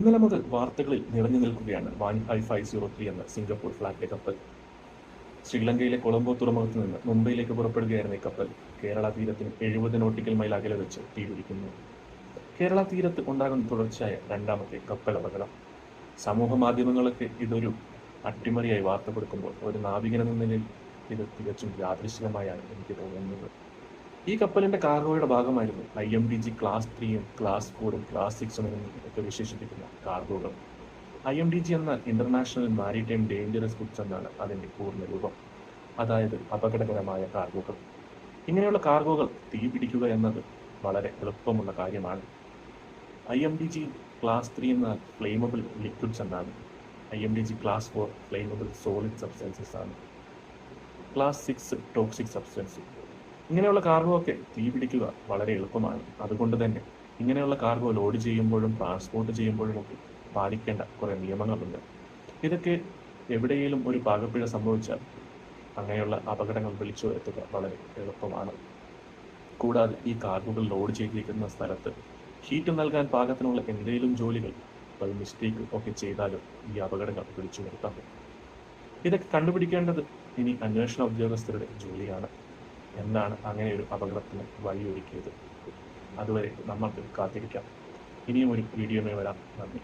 ഇന്നലെ മുതൽ വാർത്തകളിൽ നിറഞ്ഞു നിൽക്കുകയാണ് വാൻഹായ് 503 എന്ന സിംഗപ്പൂർ ഫ്ലാഗ് കപ്പൽ. ശ്രീലങ്കയിലെ കൊളംബോ തുറമുഖത്ത് നിന്ന് മുംബൈയിലേക്ക് പുറപ്പെടുകയായിരുന്ന ഈ കപ്പൽ കേരള തീരത്തിന് 70 നോട്ടിക്കൽ മൈൽ അകലെ വെച്ച് തീപിടിക്കുന്നു. കേരള തീരത്ത് ഉണ്ടാകുന്ന തുടർച്ചയായ രണ്ടാമത്തെ കപ്പൽ അപകടം. സമൂഹ മാധ്യമങ്ങളൊക്കെ ഇതൊരു അട്ടിമറിയായി വാർത്ത കൊടുക്കുമ്പോൾ ഒരു നാവികനെന്ന നിലയിൽ ഇത് തികച്ചും യാദൃശ്ചികമായാണ് എനിക്ക് തോന്നുന്നത്. ഈ കപ്പലിന്റെ കാർഗോയുടെ ഭാഗമായിരുന്നു IMDG ക്ലാസ് 3യും ക്ലാസ് 4ഉം ക്ലാസ് 6ഉം ഒക്കെ വിശേഷിപ്പിക്കുന്ന കാർഗോകൾ. IMDG എന്ന ഇന്റർനാഷണൽ മാരിടൈം ഡേഞ്ചറസ് ഗുഡ്സ് എന്നാണ് അതിന്റെ പൂർണ്ണ രൂപം, അതായത് അപകടകരമായ കാർഗോകൾ. ഇങ്ങനെയുള്ള കാർഗോകൾ തീപിടിക്കുക എന്നത് വളരെ എളുപ്പമുള്ള കാര്യമാണ്. IMDG ക്ലാസ് 3 എന്നാൽ ഫ്ലെയിമബിൾ ലിക്വിഡ്സ് എന്നാണ്. IMDG class 4 flammable solid substances ആണ്. Class 6 toxic substance. ഇങ്ങനെയുള്ള കാർഗോ ഒക്കെ തീപിടിക്കുക വളരെ എളുപ്പമാണ്. അതുകൊണ്ട് തന്നെ ഇങ്ങനെയുള്ള കാർഗോ ലോഡ് ചെയ്യുമ്പോഴും ട്രാൻസ്പോർട്ട് ചെയ്യുമ്പോഴും ഒക്കെ പാലിക്കേണ്ട കുറേ നിയമങ്ങളുണ്ട്. ഇതൊക്കെ എവിടെയെങ്കിലും ഒരു പാകപ്പിഴ സംഭവിച്ചാൽ അങ്ങനെയുള്ള അപകടങ്ങൾ വിളിച്ചു വരുത്തുക വളരെ എളുപ്പമാണ്. കൂടാതെ ഈ കാർഗോകൾ ലോഡ് ചെയ്തിരിക്കുന്ന സ്ഥലത്ത് ഹീറ്റ് നൽകാൻ പാകത്തിനുള്ള എന്തെങ്കിലും ജോലികൾ ബൈ മിസ്റ്റേക്ക് ഒക്കെ ചെയ്താലും ഈ അപകടങ്ങൾ വിളിച്ചു വരുത്താം. ഇതൊക്കെ കണ്ടുപിടിക്കേണ്ടത് ഇനി അന്വേഷണ ഉദ്യോഗസ്ഥരുടെ ജോലിയാണ്. എന്താണ് അങ്ങനെ ഒരു അപകടത്തിന് വഴിയൊരുക്കിയത്? അതുവരെ നമ്മൾക്ക് കാത്തിരിക്കാം. ഇനിയും ഒരു വീഡിയോയുമായി വരാം. നന്ദി.